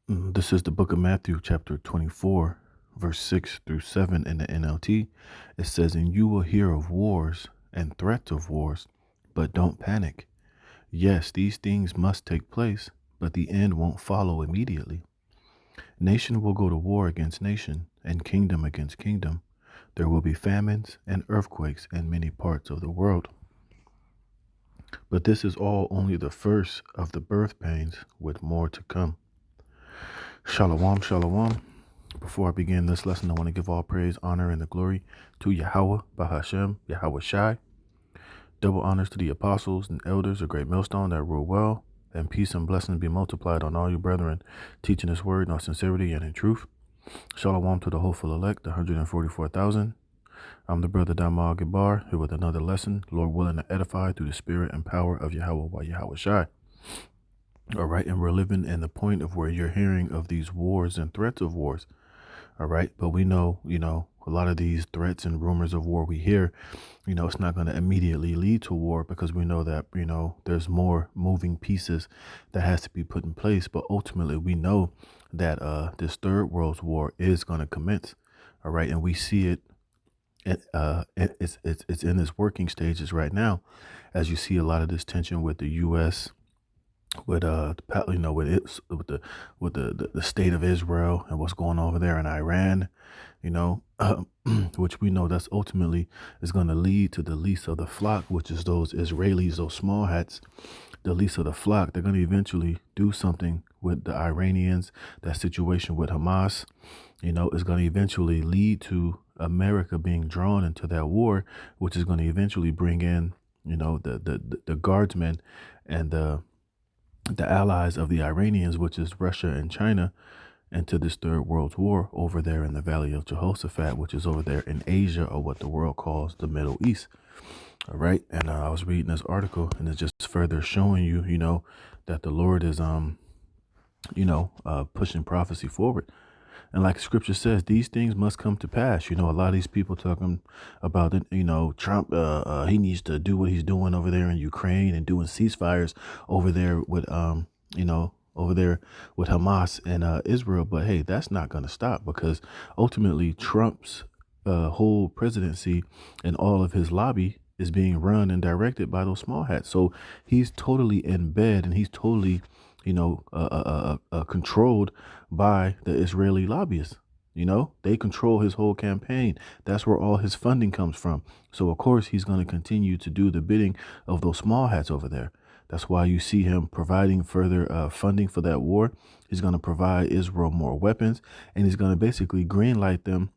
This is the book of Matthew, chapter 24, verse 6 through 7 in the NLT. It says, "And you will hear of wars and threats of wars, but don't panic. Yes, these things must take place, but the end won't follow immediately. Nation will go to war against nation, and kingdom against kingdom. There will be famines and earthquakes in many parts of the world. But this is all only the first of the birth pains, with more to come." Shalom, shalom. Before I begin this lesson, I want to give all praise, honor, and the glory to Yahweh, Bahashem, Yahweh Shai. Double honors to the apostles and elders, a great millstone that rule well, and peace and blessings be multiplied on all you brethren, teaching this word in all sincerity and in truth. Shalom to the hopeful elect, the 144,000. I'm the brother Damal Gabar, here with another lesson, Lord willing to edify through the spirit and power of Yahweh by Yahweh Shai. All right, and we're living in the point of where you're hearing of these wars and threats of wars. All right. But we know, a lot of these threats and rumors of war we hear, it's not going to immediately lead to war, because we know that, there's more moving pieces that has to be put in place. But ultimately, we know that this third world war is going to commence. All right. And we see it. It's in its working stages right now, as you see a lot of this tension with the U.S., with the state of Israel and what's going on over there in Iran, which we know that's ultimately is going to lead to the least of the flock, which is those Israelis, those small hats, the least of the flock. They're going to eventually do something with the Iranians. That situation with Hamas, is going to eventually lead to America being drawn into that war, which is going to eventually bring in, the guardsmen and the allies of the Iranians, which is Russia and China, into this third world war over there in the Valley of Jehoshaphat, which is over there in Asia, or what the world calls the Middle East. All right. And I was reading this article, and it's just further showing you, that the Lord is, pushing prophecy forward. And like scripture says, these things must come to pass. A lot of these people talking about it, Trump, he needs to do what he's doing over there in Ukraine and doing ceasefires over there with, over there with Hamas and Israel. But hey, that's not going to stop, because ultimately Trump's whole presidency and all of his lobby is being run and directed by those small hats. So he's totally in bed, and he's totally controlled by the Israeli lobbyists. They control his whole campaign. That's where all his funding comes from. So, of course, he's going to continue to do the bidding of those small hats over there. That's why you see him providing further funding for that war. He's going to provide Israel more weapons, and he's going to basically greenlight them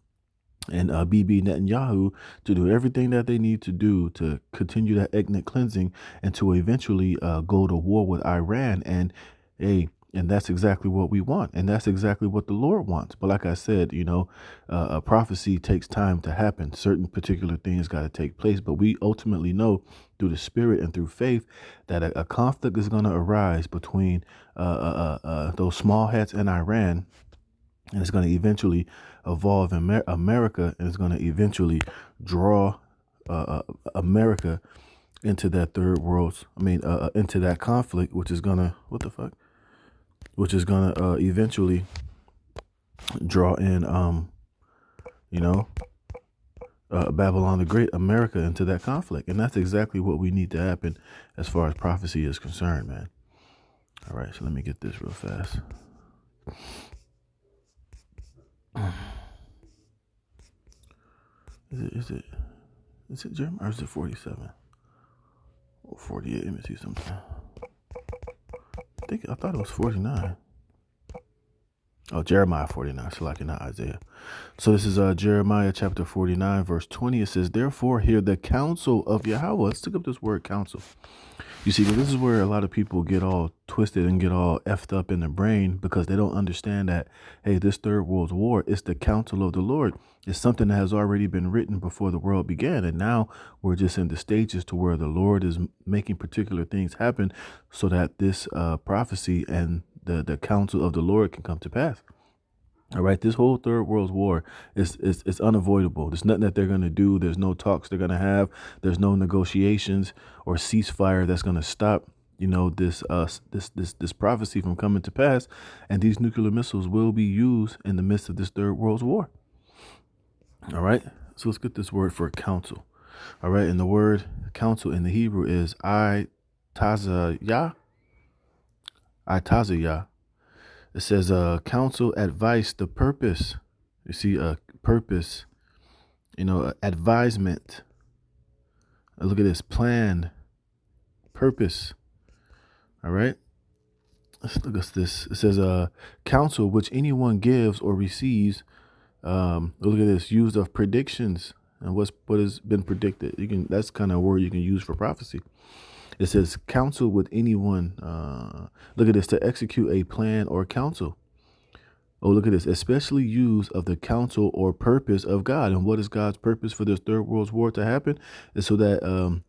and Bibi Netanyahu to do everything that they need to do to continue that ethnic cleansing, and to eventually go to war with Iran. And that's exactly what we want. And that's exactly what the Lord wants. But like I said, a prophecy takes time to happen. Certain particular things got to take place. But we ultimately know through the spirit and through faith that a conflict is going to arise between those small hats and Iran. And it's going to eventually evolve in America, and it's going to eventually draw America into that into that conflict, which is going to, which is going to eventually draw in, Babylon the Great, America, into that conflict. And that's exactly what we need to happen as far as prophecy is concerned, man. All right, so let me get this real fast. Is it Jeremiah, or is it 47 or 48? Let me see something. I thought it was 49. Oh, Jeremiah 49. So like not Isaiah. So this is Jeremiah chapter 49, verse 20. It says, "Therefore hear the counsel of Yahweh." Let's look up this word counsel. You see, this is where a lot of people get all twisted and get all effed up in the brain, because they don't understand that, hey, this third world war is the counsel of the Lord. It's something that has already been written before the world began. And now we're just in the stages to where the Lord is making particular things happen so that this prophecy and the counsel of the Lord can come to pass. All right, this whole third world war is unavoidable. There's nothing that they're going to do. There's no talks they're going to have. There's no negotiations or ceasefire that's going to stop this prophecy from coming to pass, and these nuclear missiles will be used in the midst of this third world war. All right. So let's get this word for counsel. All right. And the word counsel in the Hebrew is tazayah. Tazayah. It says counsel, advice, the purpose. You see, purpose, advisement. Look at this, plan, purpose. All right. Let's look at this. It says counsel which anyone gives or receives. Look at this, used of predictions and what has been predicted. That's kind of a word you can use for prophecy. It says counsel with anyone. Look at this, to execute a plan or counsel. Oh, look at this, especially used of the counsel or purpose of God. And what is God's purpose for this third world war to happen? Is so that I'm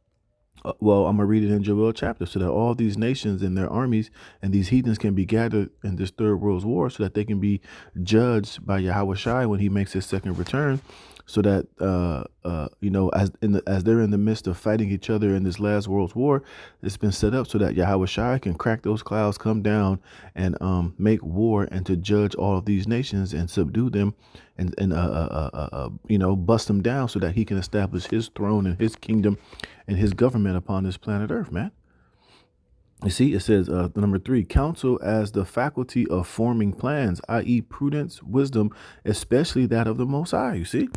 going to read it in Joel chapter, so that all these nations and their armies and these heathens can be gathered in this third world war, so that they can be judged by Yahweh Shai when he makes his second return, so that, as they're in the midst of fighting each other in this last world war, it's been set up so that Yahweh Shai can crack those clouds, come down and make war, and to judge all of these nations and subdue them and bust them down, so that he can establish his throne and his kingdom and his government upon this planet Earth, man. You see, it says number 3, counsel as the faculty of forming plans, i.e. prudence, wisdom, especially that of the Most High. You see,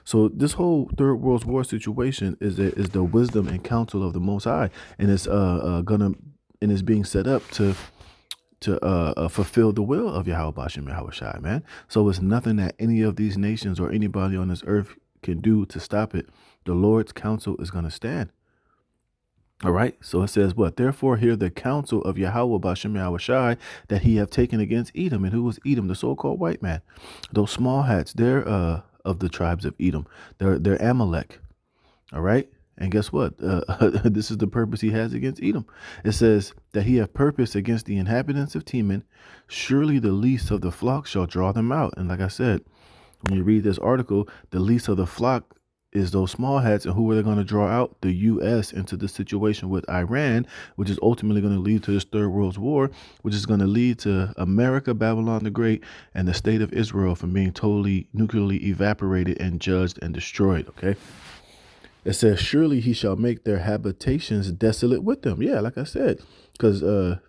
so this whole third world war situation is the wisdom and counsel of the Most High, and it's being set up to fulfill the will of Yahweh Bashem Yahweh Shai, man. So it's nothing that any of these nations or anybody on this earth can do to stop it. The Lord's counsel is going to stand. All right. So it says what? Therefore, hear the counsel of Yahweh Bashem Yahweh Shai that he have taken against Edom. And who was Edom? The so-called white man. Those small hats, they're of the tribes of Edom. They're Amalek. All right. And guess what? This is the purpose he has against Edom. It says that he have purpose against the inhabitants of Teman. Surely the least of the flock shall draw them out. And like I said, when you read this article, the least of the flock is those small hats. And who are they going to draw out? The U.S. into the situation with Iran, which is ultimately going to lead to this third world war, which is going to lead to America, Babylon the Great, and the state of Israel from being totally nuclearly evaporated and judged and destroyed. Okay. It says, surely he shall make their habitations desolate with them. Yeah, like I said, because the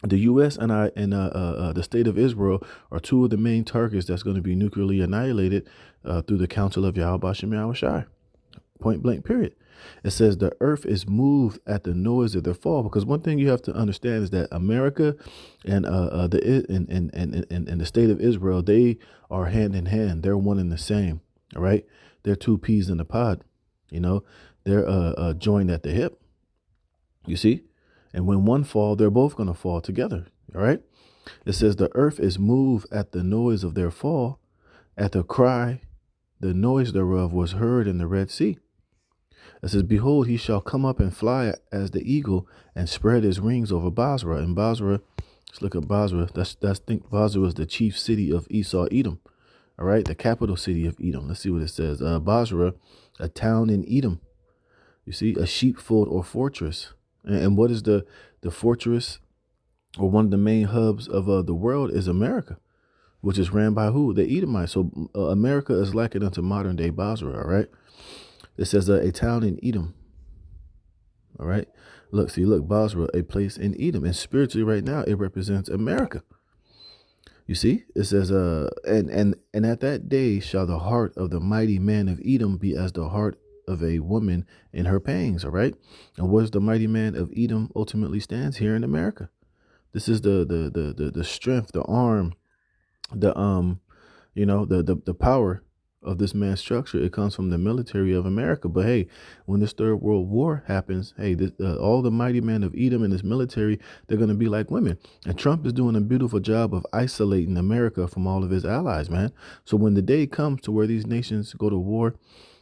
U.S. and the state of Israel are two of the main targets that's going to be nuclearly annihilated through the counsel of Yahweh Bashem Yahweh Shai. Point blank, period. It says the earth is moved at the noise of their fall. Because one thing you have to understand is that America and the state of Israel, they are hand in hand. They're one and the same. All right. They're two peas in a pod. They're joined at the hip. You see? And when one fall, they're both going to fall together. All right. It says the earth is moved at the noise of their fall. At the cry, the noise thereof was heard in the Red Sea. It says, behold, he shall come up and fly as the eagle and spread his wings over Basra. And Basra, let's look at Basra. Think Basra was the chief city of Esau, Edom. All right. The capital city of Edom. Let's see what it says. Basra, a town in Edom. You see, a sheepfold or fortress. And what is the fortress, or one of the main hubs of the world, is America, which is ran by who? The Edomites. So America is likened unto modern day Basra. All right. It says a town in Edom. All right. Look, Basra, a place in Edom. And spiritually right now, it represents America. You see, it says, and at that day shall the heart of the mighty man of Edom be as the heart of a woman in her pangs. All right. And where's the mighty man of Edom ultimately stands? Here in America. This is the strength, the arm, the power of this man's structure. It comes from the military of America. But hey, when this third world war happens, hey, all the mighty men of Edom and this military, they're going to be like women. And Trump is doing a beautiful job of isolating America from all of his allies, man. So when the day comes to where these nations go to war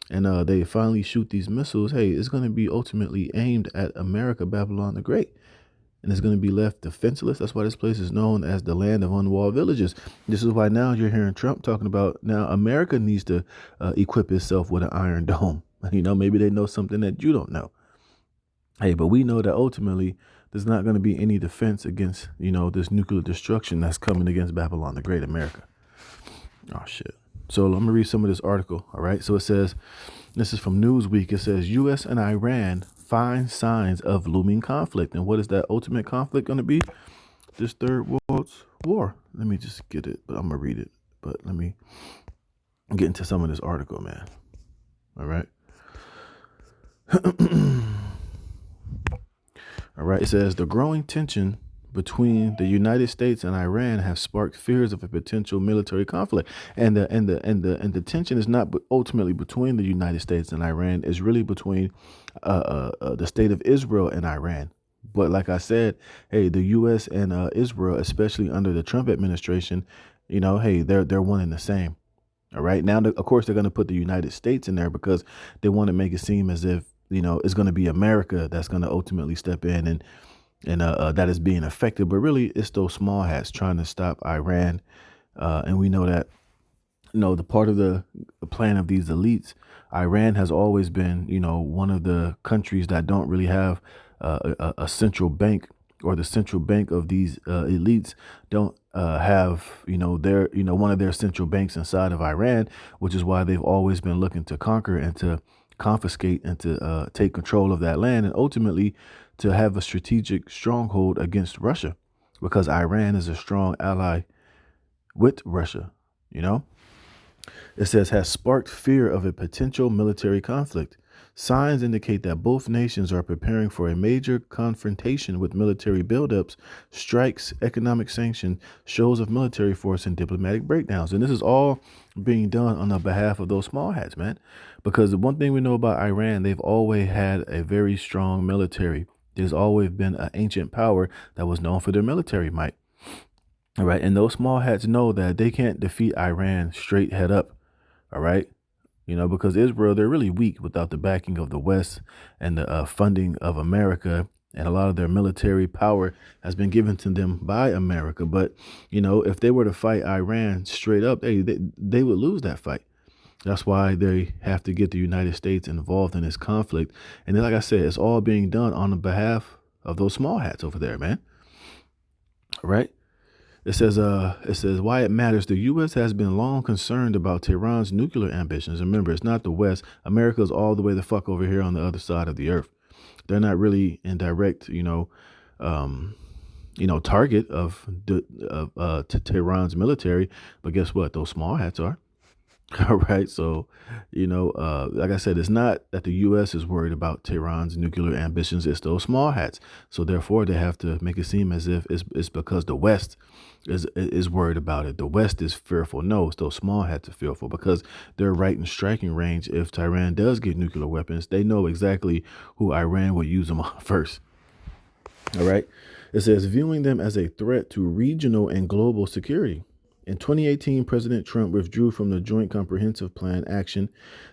and they finally shoot these missiles, hey, it's going to be ultimately aimed at America, Babylon the Great. And it's going to be left defenseless. That's why this place is known as the land of unwalled villages. This is why now you're hearing Trump talking about now America needs to equip itself with an iron dome. Maybe they know something that you don't know. Hey, but we know that ultimately there's not going to be any defense against, this nuclear destruction that's coming against Babylon the Great, America. Oh, shit. So let me read some of this article. All right. So it says, this is from Newsweek. It says U.S. and Iran find signs of looming conflict. And what is that ultimate conflict going to be? This third world war. Let me just get it, but I'm going to read it. But let me get into some of this article, man. All right. All right. It says the growing tension between the United States and Iran have sparked fears of a potential military conflict, and the tension is not ultimately between the United States and Iran. It's really between the state of Israel and Iran. But like I said, hey, the U.S. and Israel, especially under the Trump administration, hey, they're one and the same. All right. Now, of course, they're going to put the United States in there because they want to make it seem as if, it's going to be America that's going to ultimately step in and that is being affected. But really, it's those small hats trying to stop Iran. And we know that, the part of the plan of these elites, Iran has always been, one of the countries that don't really have a central bank, or the central bank of these elites don't have, one of their central banks inside of Iran, which is why they've always been looking to conquer and to confiscate and to take control of that land, and ultimately to have a strategic stronghold against Russia, because Iran is a strong ally with Russia. It says has sparked fear of a potential military conflict. Signs indicate that both nations are preparing for a major confrontation with military buildups, strikes, economic sanctions, shows of military force, and diplomatic breakdowns. And this is all being done on the behalf of those small hats, man. Because the one thing we know about Iran, they've always had a very strong military. There's always been an ancient power that was known for their military might. All right. And those small hats know that they can't defeat Iran straight head up. All right. Because Israel, they're really weak without the backing of the West and the funding of America. And a lot of their military power has been given to them by America. But, if they were to fight Iran straight up, they would lose that fight. That's why they have to get the United States involved in this conflict. And then, like I said, it's all being done on the behalf of those small hats over there, man. All right. It says why it matters. The U.S. has been long concerned about Tehran's nuclear ambitions. Remember, it's not the West. America's all the way the fuck over here on the other side of the earth. They're not really in direct, target of Tehran's military. But guess what? Those small hats are. All right. So, like I said, it's not that the U.S. is worried about Tehran's nuclear ambitions. It's those small hats. So therefore, they have to make it seem as if it's because the West is worried about it. The West is fearful. No, it's those small hats are fearful because they're right in striking range. If Tehran does get nuclear weapons, they know exactly who Iran would use them on first. All right. It says viewing them as a threat to regional and global security. In 2018, President Trump withdrew from the Joint Comprehensive Plan action,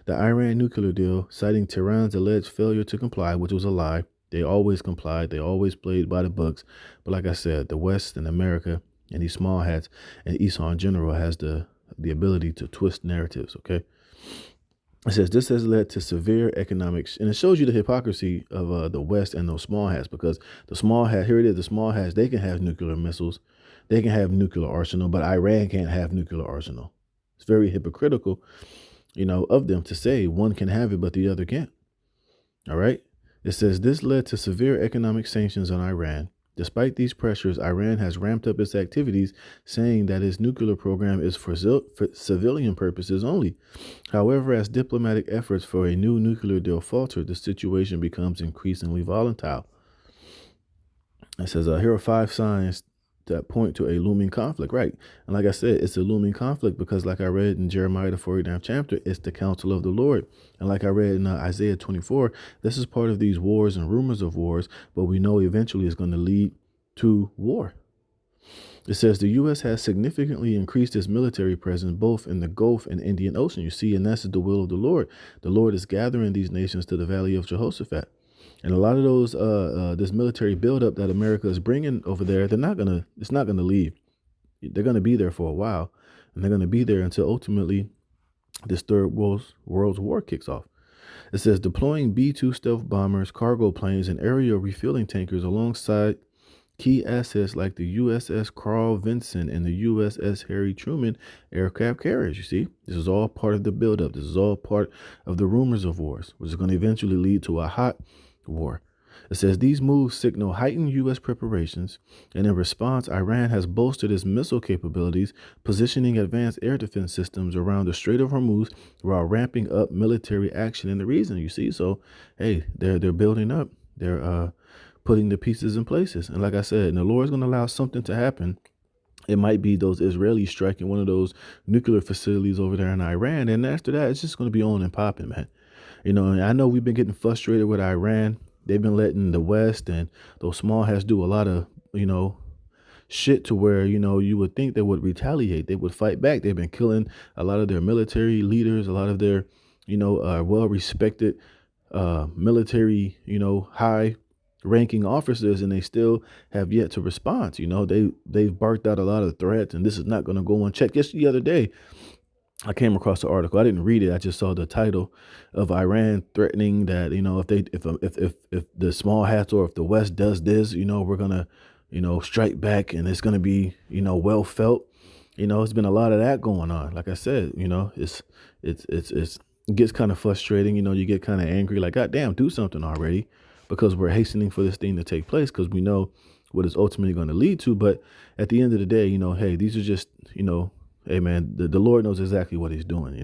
the Iran nuclear deal, citing Tehran's alleged failure to comply, which was a lie. They always complied. They always played by the books. But like I said, the West and America and these small hats and Esau in general has the ability to twist narratives. Okay. It says this has led to severe economics, and it shows you the hypocrisy of the West and those small hats, because the small hat, here it is, the small hats, they can have nuclear missiles, they can have nuclear arsenal, but Iran can't have nuclear arsenal. It's very hypocritical, of them to say one can have it, but the other can't. All right. It says this led to severe economic sanctions on Iran. Despite these pressures, Iran has ramped up its activities, saying that its nuclear program is for civilian purposes only. However, as diplomatic efforts for a new nuclear deal falter, the situation becomes increasingly volatile. It says, here are 5 signs that point to a looming conflict, right? And like I said, it's a looming conflict because, like I read in Jeremiah, the 49th chapter, it's the counsel of the Lord. And like I read in Isaiah 24, this is part of these wars and rumors of wars, but we know eventually it's going to lead to war. It says the U.S. has significantly increased its military presence both in the Gulf and Indian Ocean. You see, and that's the will of the Lord. The Lord is gathering these nations to the valley of Jehoshaphat. And a lot of those, this military buildup that America is bringing over there, it's not going to leave. They're going to be there for a while, and they're going to be there until ultimately this third world's war kicks off. It says deploying B-2 stealth bombers, cargo planes, and aerial refueling tankers alongside key assets like the USS Carl Vinson and the USS Harry Truman aircraft carriers. You see, this is all part of the buildup. This is all part of the rumors of wars, which is going to eventually lead to a hot war. It says these moves signal heightened U.S. preparations, and in response, Iran has bolstered its missile capabilities, positioning advanced air defense systems around the Strait of Hormuz while ramping up military action in the region. You see, so hey, they're building up. They're putting the pieces in places, and like I said, and the Lord's going to allow something to happen. It might be those Israelis striking one of those nuclear facilities over there in Iran, and after that, it's just going to be on and popping, man. You know, and I know we've been getting frustrated with Iran. They've been letting the West and those small hats do a lot of, shit to where, you would think they would retaliate. They would fight back. They've been killing a lot of their military leaders, a lot of their, well-respected military, high ranking officers, and they still have yet to respond. They've barked out a lot of threats, and this is not going to go unchecked. Just the other day, I came across the article. I didn't read it. I just saw the title of Iran threatening that, if the small hats or if the West does this, we're gonna, strike back, and it's gonna be, well felt. It's been a lot of that going on. Like I said, it gets kind of frustrating. You get kind of angry, like, God damn, do something already, because we're hastening for this thing to take place because we know what it's ultimately going to lead to. But at the end of the day, hey, these are just, hey, man, the Lord knows exactly what he's doing,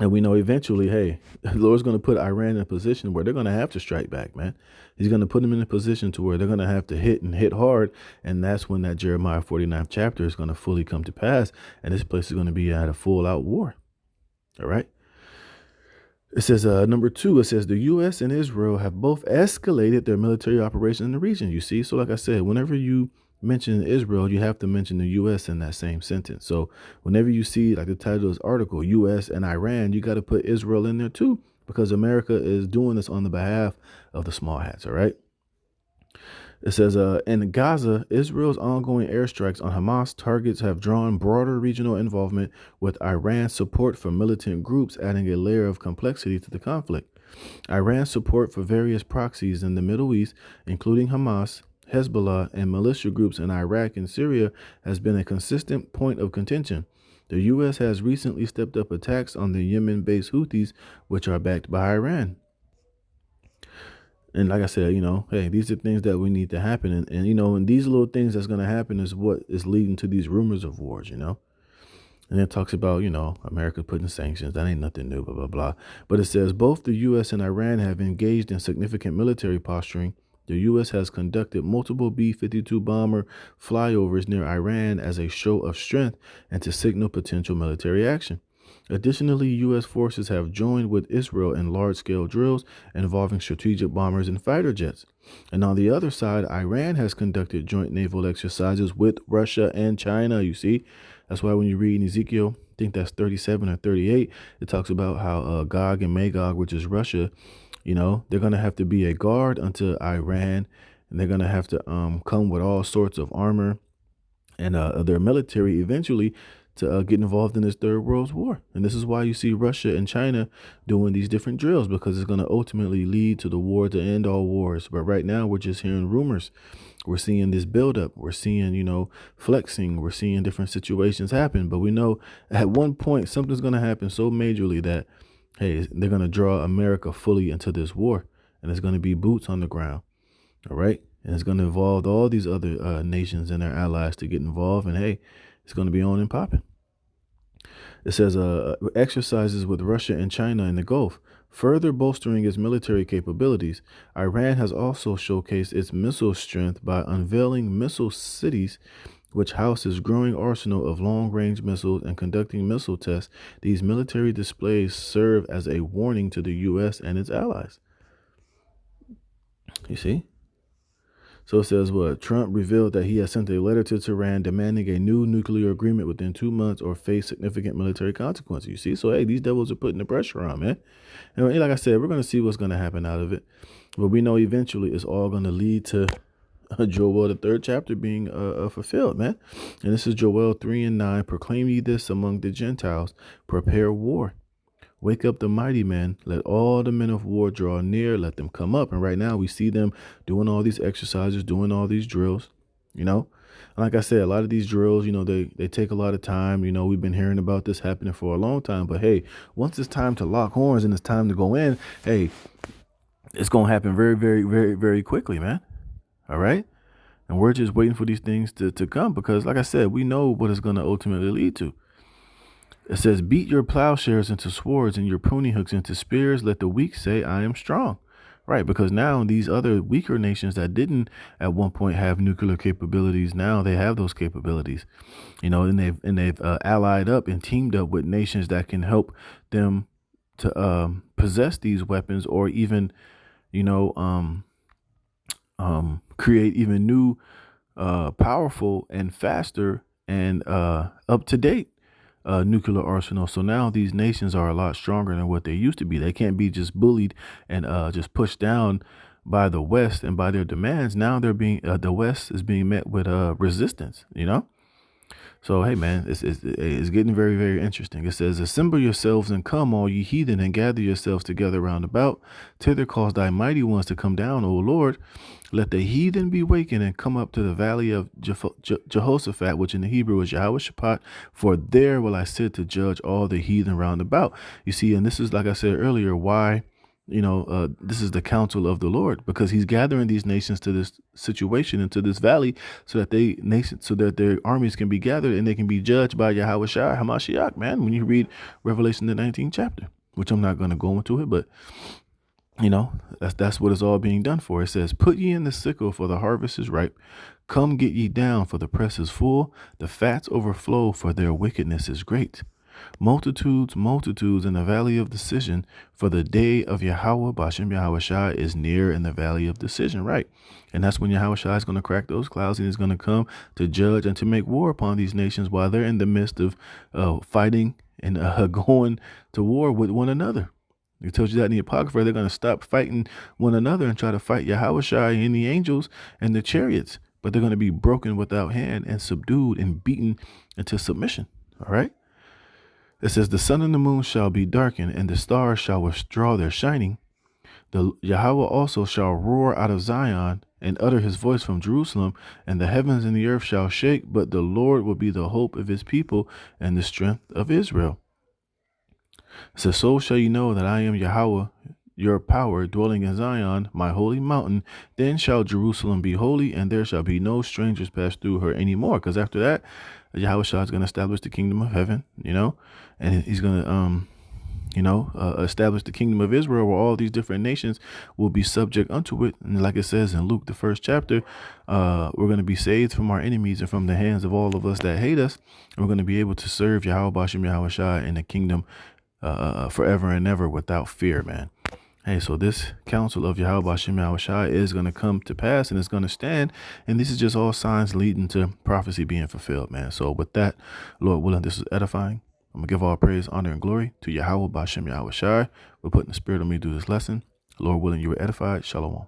and we know eventually, hey, the Lord's going to put Iran in a position where they're going to have to strike back, man. He's going to put them in a position to where they're going to have to hit and hit hard. And that's when that Jeremiah 49th chapter is going to fully come to pass. And this place is going to be at a full out war. All right. It says, number 2, it says the U.S. and Israel have both escalated their military operations in the region. You see, so like I said, whenever you mention Israel, you have to mention the U.S. in that same sentence. So whenever you see, like the title of this article, U.S. and Iran, you got to put Israel in there too, because America is doing this on the behalf of the small hats. All right. It says, in Gaza, Israel's ongoing airstrikes on Hamas targets have drawn broader regional involvement, with Iran's support for militant groups adding a layer of complexity to the conflict. Iran's support for various proxies in the Middle East, including Hamas, Hezbollah, and militia groups in Iraq and Syria, has been a consistent point of contention. The U.S. has recently stepped up attacks on the Yemen-based Houthis, which are backed by Iran. And like I said, hey, these are things that we need to happen. And these little things that's going to happen is what is leading to these rumors of wars, And it talks about, America putting sanctions. That ain't nothing new, blah, blah, blah. But it says both the U.S. and Iran have engaged in significant military posturing. The U.S. has conducted multiple B-52 bomber flyovers near Iran as a show of strength and to signal potential military action. Additionally, U.S. forces have joined with Israel in large-scale drills involving strategic bombers and fighter jets. And on the other side, Iran has conducted joint naval exercises with Russia and China. You see, that's why when you read in Ezekiel, I think that's 37 or 38, it talks about how Gog and Magog, which is Russia, they're going to have to be a guard unto Iran, and they're going to have to come with all sorts of armor and their military eventually to get involved in this third world war. And this is why you see Russia and China doing these different drills, because it's going to ultimately lead to the war to end all wars. But right now we're just hearing rumors. We're seeing this buildup. We're seeing, flexing. We're seeing different situations happen. But we know at one point something's going to happen so majorly that, hey, they're going to draw America fully into this war. And it's going to be boots on the ground. All right. And it's going to involve all these other nations and their allies to get involved. And hey, it's going to be on and popping. It says exercises with Russia and China in the Gulf, further bolstering its military capabilities. Iran has also showcased its missile strength by unveiling missile cities, which houses growing arsenal of long-range missiles, and conducting missile tests. These military displays serve as a warning to the U.S. and its allies. You see? So it says Trump revealed that he has sent a letter to Tehran demanding a new nuclear agreement within 2 months or face significant military consequences. You see? So, hey, these devils are putting the pressure on, man. And like I said, we're going to see what's going to happen out of it. But we know eventually it's all going to lead to Joel, the 3rd chapter, being fulfilled, man. And this is Joel 3:9. Proclaim ye this among the Gentiles. Prepare war. Wake up the mighty men. Let all the men of war draw near. Let them come up. And right now we see them doing all these exercises, doing all these drills, you know. And like I said, a lot of these drills, they take a lot of time. We've been hearing about this happening for a long time. But hey, once it's time to lock horns and it's time to go in, hey, it's going to happen very, very, very, very quickly, man. All right. And we're just waiting for these things to come because, like I said, we know what it's going to ultimately lead to. It says, beat your plowshares into swords and your pruning hooks into spears. Let the weak say, I am strong. Right. Because now these other weaker nations that didn't at one point have nuclear capabilities, now they have those capabilities, and they've allied up and teamed up with nations that can help them to possess these weapons or even, create even new, powerful and faster and up to date nuclear arsenal. So now these nations are a lot stronger than what they used to be. They can't be just bullied and just pushed down by the West and by their demands. Now they're being the West is being met with resistance. So, hey, man, it's getting very, very interesting. It says, assemble yourselves and come, all ye heathen, and gather yourselves together round about. Thither cause thy mighty ones to come down, O Lord. Let the heathen be wakened and come up to the valley of Jehoshaphat, which in the Hebrew is Yahweh-Shaphat, for there will I sit to judge all the heathen round about. You see, and this is, like I said earlier, why this is the counsel of the Lord, because he's gathering these nations to this situation into this valley so that their armies can be gathered and they can be judged by Yahweh Shai Hamashiach, man. When you read Revelation, the 19th chapter, which I'm not going to go into it, but that's what it's all being done for. It says, put ye in the sickle, for the harvest is ripe. Come get ye down, for the press is full. The fats overflow, for their wickedness is great. Multitudes in the valley of decision, for the day of Yahweh Bashem Yahweh Shai is near in the valley of decision. Right. And that's when Yahweh Shai is going to crack those clouds and he's going to come to judge and to make war upon these nations while they're in the midst of fighting and going to war with one another. He tells you that in the Apocrypha. They're going to stop fighting one another and try to fight Yahweh Shai and the angels and the chariots, but they're going to be broken without hand and subdued and beaten into submission. All right. It says, the sun and the moon shall be darkened, and the stars shall withdraw their shining. The Yahweh also shall roar out of Zion and utter his voice from Jerusalem, and the heavens and the earth shall shake, but the Lord will be the hope of his people and the strength of Israel. It says, so shall you know that I am Yahweh, your power, dwelling in Zion, my holy mountain. Then shall Jerusalem be holy, and there shall be no strangers pass through her anymore. Because after that, Yahweh Shah is going to establish the kingdom of heaven, and he's going to, establish the kingdom of Israel, where all these different nations will be subject unto it. And like it says in Luke, the 1st chapter, we're going to be saved from our enemies and from the hands of all of us that hate us. And we're going to be able to serve Yahweh Bashem Yahweh Shai in the kingdom forever and ever without fear, man. Hey, so this counsel of Yahweh Bashem Yahweh Shai is going to come to pass and it's going to stand. And this is just all signs leading to prophecy being fulfilled, man. So with that, Lord willing, this is edifying. I'm going to give all praise, honor, and glory to Yahweh Bashem Yahweh Shai. We're putting the spirit on me to do this lesson. Lord willing, you were edified. Shalom.